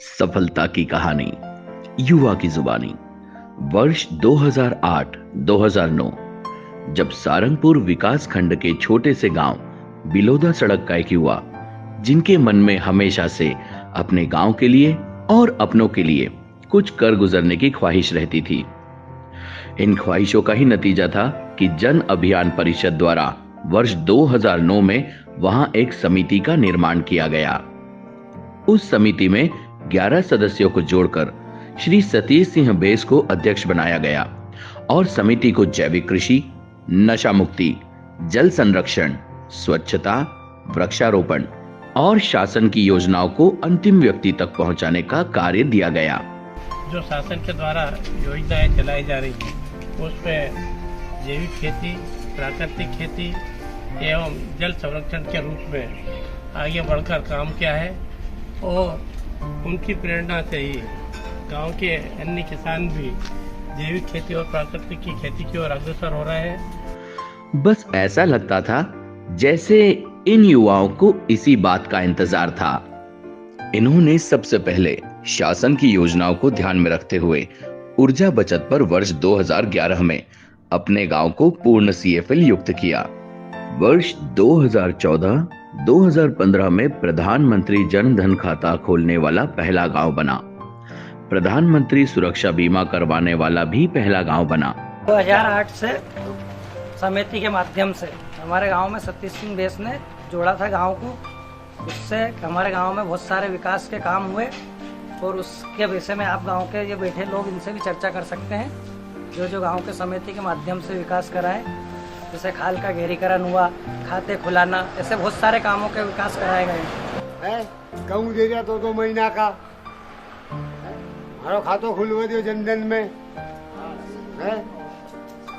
सफलता की कहानी, युवा की जुबानी। वर्ष 2008-2009, जब सारंगपुर विकास खंड के छोटे से गांव बिलोदा सड़क का एक युवा, जिनके मन में हमेशा से अपने गांव के लिए और अपनों के लिए कुछ कर गुजरने की ख्वाहिश रहती थी। इन ख्वाहिशों का ही नतीजा था कि जन अभियान परिषद द्वारा वर्ष 2009 में वहां एक समिति का निर्माण किया गया। उस समिति में 11 सदस्यों को जोड़कर श्री सतीश सिंह बेस को अध्यक्ष बनाया गया और समिति को जैविक कृषि, नशा मुक्ति, जल संरक्षण, स्वच्छता, वृक्षारोपण और शासन की योजनाओं को अंतिम व्यक्ति तक पहुंचाने का कार्य दिया गया। जो शासन के द्वारा योजनाएं चलाई जा रही हैं उसमें जैविक खेती, प्राकृतिक खेती एवं जल संरक्षण के रूप में आगे बढ़कर काम किया है और उनकी प्रेरणा से ही गांव के अन्य किसान भी जैविक खेती और प्राकृतिक की खेती की ओर अग्रसर हो रहे हैं। बस ऐसा लगता था जैसे इन युवाओं को इसी बात का इंतजार था। इन्होंने सबसे पहले शासन की योजनाओं को ध्यान में रखते हुए ऊर्जा बचत पर वर्ष 2011 में अपने गांव को पूर्ण CFL युक्त किया। वर्ष 2014-2015 में प्रधानमंत्री जन धन खाता खोलने वाला पहला गांव बना। प्रधानमंत्री सुरक्षा बीमा करवाने वाला भी पहला गांव बना। 2008 से समिति के माध्यम से हमारे गांव में सतीश सिंह बेस ने जोड़ा था गांव को। उससे हमारे गांव में बहुत सारे विकास के काम हुए और उसके विषय में आप गांव के ये बैठे लोग इनसे भी चर्चा कर सकते हैं। जो गांव के समिति के माध्यम से विकास कराए, जैसे खाल का घेरीकरण हुआ, खाते खुलाना, ऐसे बहुत सारे कामों के विकास कराए गए हैं। कहूँ दे दिया 2 महीना का हमारा खातो खुलवा दियो जनधन में है,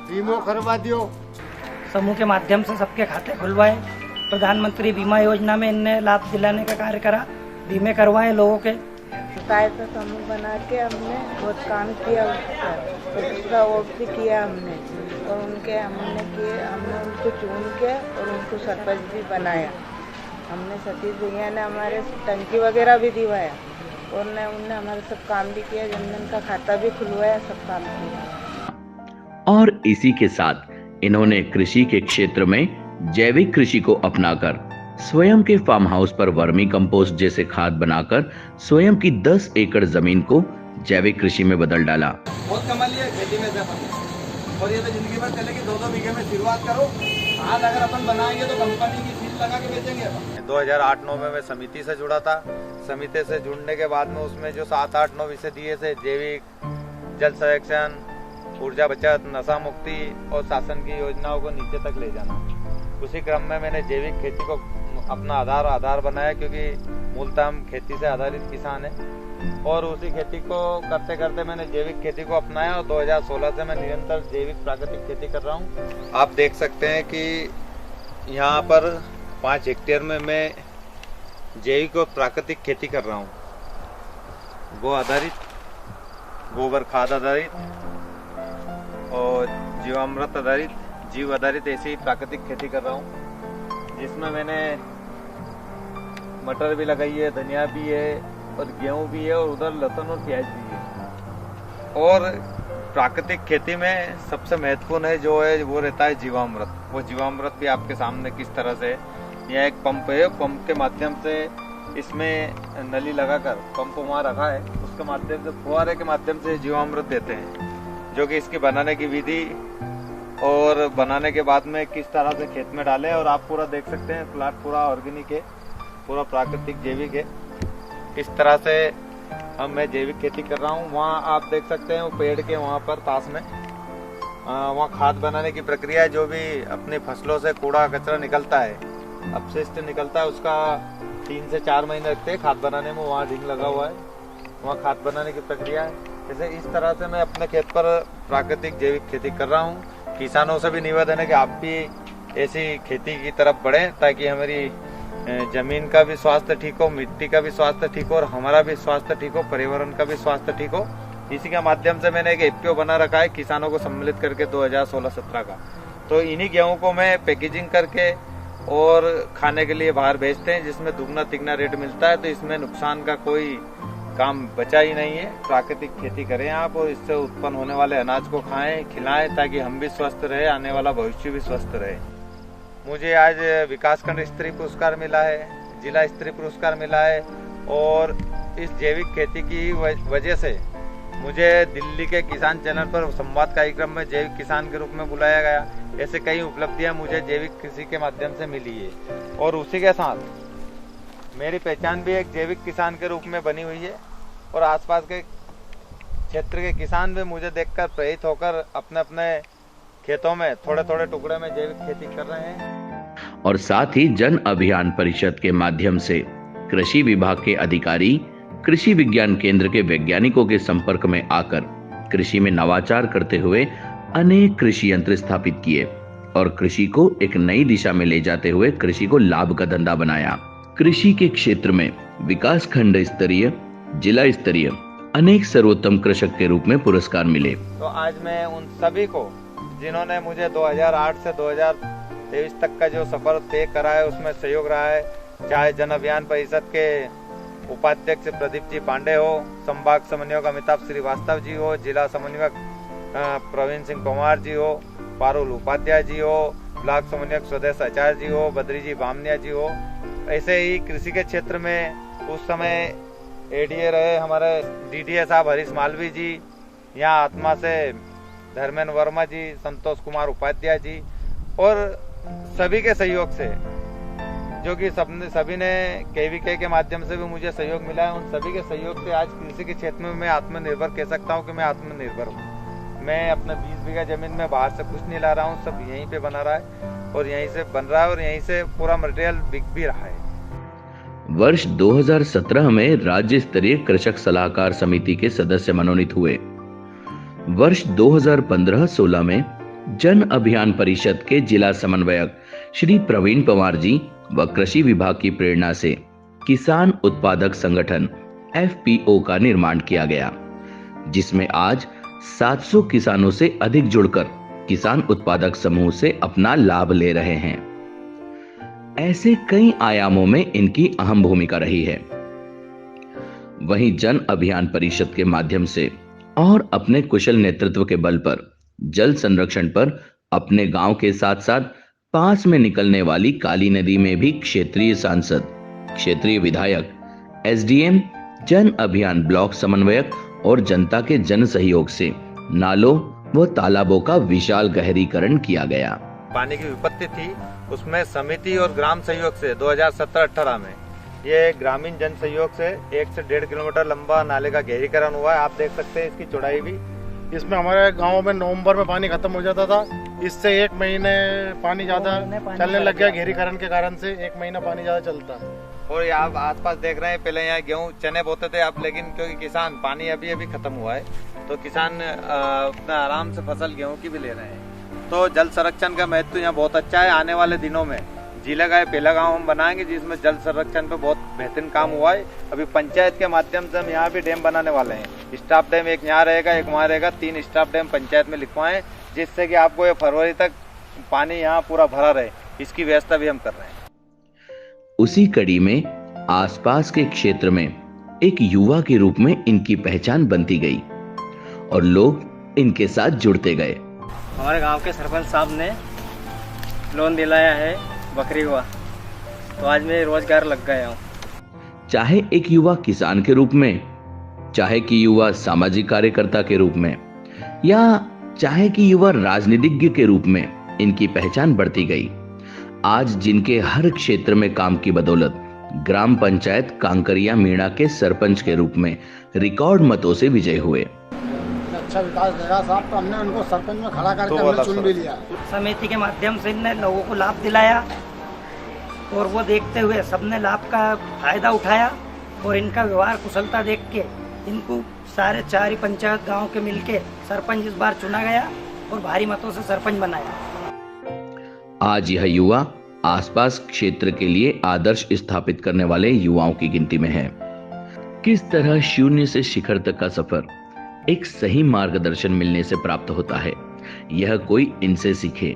बीमा करवा दियो। समूह के माध्यम से सबके खाते खुलवाए। प्रधानमंत्री बीमा योजना में इनने लाभ दिलाने का कार्य करा, बीमे करवाए लोगों के। सहायता समूह बना के हमने बहुत काम किया उसका वोट भी किया हमने और हमने उनको चुन के और उनको सरपंच भी बनाया। हमने सतीश भैया ने हमारे टंकी वगैरह भी दिवाया और उनने हमारे सब काम भी किया, जनधन का खाता भी खुलवाया, सब काम किया। और इसी के साथ इन्होंने कृषि के क्षेत्र में जैविक कृषि को अपनाकर स्वयं के फार्म हाउस पर वर्मी कंपोस्ट जैसे खाद बनाकर स्वयं की 10 एकड़ जमीन को जैविक कृषि में बदल डाला। बहुत कमा लिया खेती में से अपन, और ये तो जिंदगी भर चलेगी। 2-2 बीघे में शुरुआत करो, आज अगर अपन बनाएंगे तो कंपनी की सील लगा के बेचेंगे अपन। 2008-9 में मैं समिति से जुड़ा था। समिति से जुड़ने के बाद में उसमें जो 7-8-9 विषय दिए थे, जैविक, जल संरक्षण, ऊर्जा बचत, नशा मुक्ति और शासन की योजनाओं को नीचे तक ले जाना। उसी क्रम में मैंने जैविक खेती को अपना आधार बनाया, क्योंकि मूलतः हम खेती से आधारित किसान हैं। और उसी खेती को करते करते मैंने जैविक खेती को अपनाया और 2016 से मैं निरंतर जैविक प्राकृतिक खेती कर रहा हूँ। आप देख सकते हैं कि यहाँ पर 5 हेक्टेयर में मैं जैविक और प्राकृतिक खेती कर रहा हूँ। गो आधारित, गोबर खाद आधारित और जीवामृत आधारित, जीव आधारित ऐसी प्राकृतिक खेती कर रहा हूँ, जिसमें मैंने मटर भी लगाई है, धनिया भी है और गेहूं भी है और उधर लहसुन और प्याज भी है। और प्राकृतिक खेती में सबसे महत्वपूर्ण है जो है वो रहता है जीवामृत। वो जीवामृत भी आपके सामने किस तरह से, यह एक पंप है, पंप के माध्यम से इसमें नली लगाकर पंप वहाँ रखा है, उसके माध्यम से फुहारे के माध्यम से जीवामृत देते हैं, जो कि इसकी बनाने की विधि और बनाने के बाद में किस तरह से खेत में डालें। और आप पूरा देख सकते हैं प्लाट पूरा ऑर्गेनिक है, पूरा प्राकृतिक जैविक है। इस तरह से मैं जैविक खेती कर रहा हूँ। वहाँ आप देख सकते हैं वो पेड़ के वहाँ पर पास में वहाँ खाद बनाने की प्रक्रिया है। जो भी अपनी फसलों से कूड़ा कचरा निकलता है, अपशिष्ट निकलता है, उसका 3 से 4 महीने लगते हैं खाद बनाने में। वहाँ ढींग लगा हुआ है, वहाँ खाद बनाने की प्रक्रिया है। जैसे इस तरह से मैं अपने खेत पर प्राकृतिक जैविक खेती कर रहा हूँ। किसानों से भी निवेदन है कि आप भी ऐसी खेती की तरफ बढ़ें, ताकि हमारी जमीन का भी स्वास्थ्य ठीक हो, मिट्टी का भी स्वास्थ्य ठीक हो और हमारा भी स्वास्थ्य ठीक हो, पर्यावरण का भी स्वास्थ्य ठीक हो। इसी के माध्यम से मैंने एक FPO बना रखा है किसानों को सम्मिलित करके 2016-17 का। तो इन्हीं गेहूं को मैं पैकेजिंग करके और खाने के लिए बाहर भेजते हैं, जिसमें दुगना तिगना रेट मिलता है। तो इसमें नुकसान का कोई काम बचा ही नहीं है। प्राकृतिक खेती करें आप और इससे उत्पन्न होने वाले अनाज को खाएं, खिलाएं, ताकि हम भी स्वस्थ रहे, आने वाला भविष्य भी स्वस्थ रहे। मुझे आज विकासखंड स्तरीय पुरस्कार मिला है, जिला स्तरीय पुरस्कार मिला है और इस जैविक खेती की वजह से मुझे दिल्ली के किसान चैनल पर संवाद कार्यक्रम में जैविक किसान के रूप में बुलाया गया। ऐसे कई उपलब्धियां मुझे जैविक कृषि के माध्यम से मिली है और उसी के साथ मेरी पहचान भी एक जैविक किसान के रूप में बनी हुई है और आसपास के क्षेत्र के किसान भी मुझे देखकर प्रेरित होकर अपने अपने खेतों में थोड़े थोड़े टुकड़े में जैविक खेती कर रहे हैं। और साथ ही जन अभियान परिषद के माध्यम से कृषि विभाग के अधिकारी कृषि विज्ञान केंद्र के वैज्ञानिकों के संपर्क में आकर कृषि में नवाचार करते हुए अनेक कृषि यंत्र स्थापित किए और कृषि को एक नई दिशा में ले जाते हुए कृषि को लाभ का धंधा बनाया। कृषि के क्षेत्र में विकास खंड स्तरीय, जिला स्तरीय अनेक सर्वोत्तम कृषक के रूप में पुरस्कार मिले। तो आज मैं उन सभी को जिन्होंने मुझे 2008 से 2023 तक का जो सफर तय करा है उसमें सहयोग रहा है, चाहे जन अभियान परिषद के उपाध्यक्ष प्रदीप जी पांडे हो, संभाग समन्वयक अमिताभ श्रीवास्तव जी हो, जिला समन्वयक प्रवीण सिंह पंवार जी हो, पारुल उपाध्याय जी हो, ब्लॉक समन्वयक स्वदेश आचार्य जी हो, बद्री जी बामनिया जी हो। ऐसे ही कृषि के क्षेत्र में उस समय एडीए रहे हमारे डीडीए साहब हरीश मालवी जी, यहाँ आत्मा से धर्मेंद्र वर्मा जी, संतोष कुमार उपाध्याय जी और सभी के सहयोग से, जो कि सभी ने केवीके के माध्यम से भी मुझे सहयोग मिला है। उन सभी के सहयोग से आज कृषि के क्षेत्र में मैं आत्मनिर्भर कह सकता हूँ कि मैं आत्मनिर्भर हूँ। मैं अपने 20 बीघा जमीन में बाहर से कुछ नहीं ला रहा हूँ, सब यहीं पे बना रहा है और यहीं से बन रहा है और यहीं से पूरा मटेरियल बिक भी रहा है। वर्ष 2017 में राज्य स्तरीय कृषक सलाहकार समिति के सदस्य मनोनीत हुए। वर्ष 2015-16 में जन अभियान परिषद के जिला समन्वयक श्री प्रवीण पंवार जी व कृषि विभाग की प्रेरणा से किसान उत्पादक संगठन FPO का निर्माण किया गया, जिसमें आज 700 किसानों से अधिक जुड़कर किसान उत्पादक समूह से अपना लाभ ले रहे हैं। ऐसे कई आयामों में इनकी अहम भूमिका रही है। वहीं जन अभियान परिषद के माध्यम से और अपने कुशल नेतृत्व के बल पर जल संरक्षण पर अपने गांव के साथ साथ पास में निकलने वाली काली नदी में भी क्षेत्रीय सांसद, क्षेत्रीय विधायक, SDM, जन अभियान ब्लॉक समन्वयक और जनता के जन सहयोग से नालों व तालाबों का विशाल गहरीकरण किया गया। पानी की विपत्ति थी, उसमें समिति और ग्राम सहयोग से 2017-18 में ये ग्रामीण जन सहयोग से 1 से 1.5 किलोमीटर लंबा नाले का गहरीकरण हुआ है। आप देख सकते हैं इसकी चौड़ाई भी। इसमें हमारे गांव में नवंबर में पानी खत्म हो जाता था, इससे 1 महीने पानी ज्यादा चलने लग गया। गहरीकरण के कारण से 1 महीना पानी ज्यादा चलता है। और ये आप आसपास देख रहे हैं, पहले यहाँ गेहूं चने बोते थे आप, लेकिन क्योंकि किसान पानी अभी अभी खत्म हुआ है तो किसान अपना आराम से फसल गेहूं की भी ले रहे हैं। तो जल संरक्षण का महत्व यहाँ बहुत अच्छा है। आने वाले दिनों में जिला का पहला गांव हम बनाएंगे जिसमें जल संरक्षण पे बहुत बेहतरीन काम हुआ है। अभी पंचायत के माध्यम से हम यहाँ भी डैम बनाने वाले हैं। स्टाफ डैम एक यहाँ रहेगा, एक वहाँ रहेगा, 3 स्टाफ डैम पंचायत में लिखवाएं, जिससे कि आपको ये फरवरी तक पानी यहाँ पूरा भरा रहे। इसकी व्यवस्था भी हम कर रहे हैं। उसी कड़ी में आसपास के क्षेत्र में एक युवा के रूप में इनकी पहचान बनती गई और लोग इनके साथ जुड़ते गए। हमारे गांव के सरपंच साहब ने लोन दिलाया है बकरी हुआ, तो आज मैं रोजगार लग गया हूँ। चाहे एक युवा किसान के रूप में, चाहे कि युवा सामाजिक कार्यकर्ता के रूप में, या चाहे कि युवा राजनीतिज्ञ के रूप में इनकी पहचान बढ़ती गई। आज जिनके हर क्षेत्र में काम की बदौलत ग्राम पंचायत कांकरिया मीणा के सरपंच के रूप में रिकॉर्ड मतों से विजय हुए। अच्छा विकास देगा साहब, तो हमने उनको सरपंच में खड़ा करके हमने चुन भी लिया। समिति के माध्यम से इनने लोगों को लाभ दिलाया और वो देखते हुए सबने लाभ का फायदा उठाया और इनका व्यवहार कुशलता देख के इनको सारे 4 पंचायत गांव के मिलके सरपंच इस बार चुना गया और भारी मतों से सरपंच बनाया। आज यह युवा आसपास क्षेत्र के लिए आदर्श स्थापित करने वाले युवाओं की गिनती में है। किस तरह शून्य से शिखर तक का सफर एक सही मार्गदर्शन मिलने से प्राप्त होता है, यह कोई इनसे सीखे।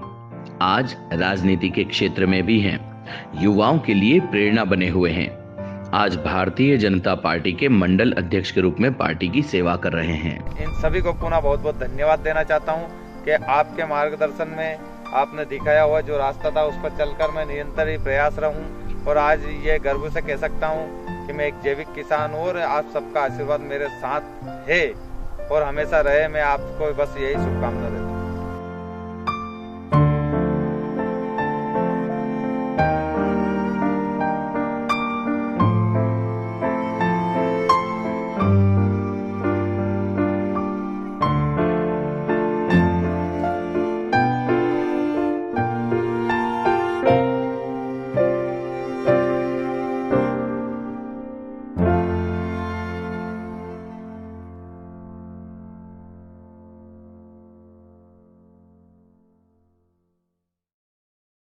आज राजनीति के क्षेत्र में भी हैं, युवाओं के लिए प्रेरणा बने हुए हैं। आज भारतीय जनता पार्टी के मंडल अध्यक्ष के रूप में पार्टी की सेवा कर रहे हैं। इन सभी को पुनः बहुत बहुत धन्यवाद देना चाहता हूँ कि आपके मार्गदर्शन में आपने दिखाया हुआ जो रास्ता था उस पर चलकर मैं निरंतर ही प्रयास रहूं और आज ये गर्व से कह सकता हूं कि मैं एक जैविक किसान हूं और आप सबका आशीर्वाद मेरे साथ है और हमेशा रहे। मैं आपको बस यही शुभकामना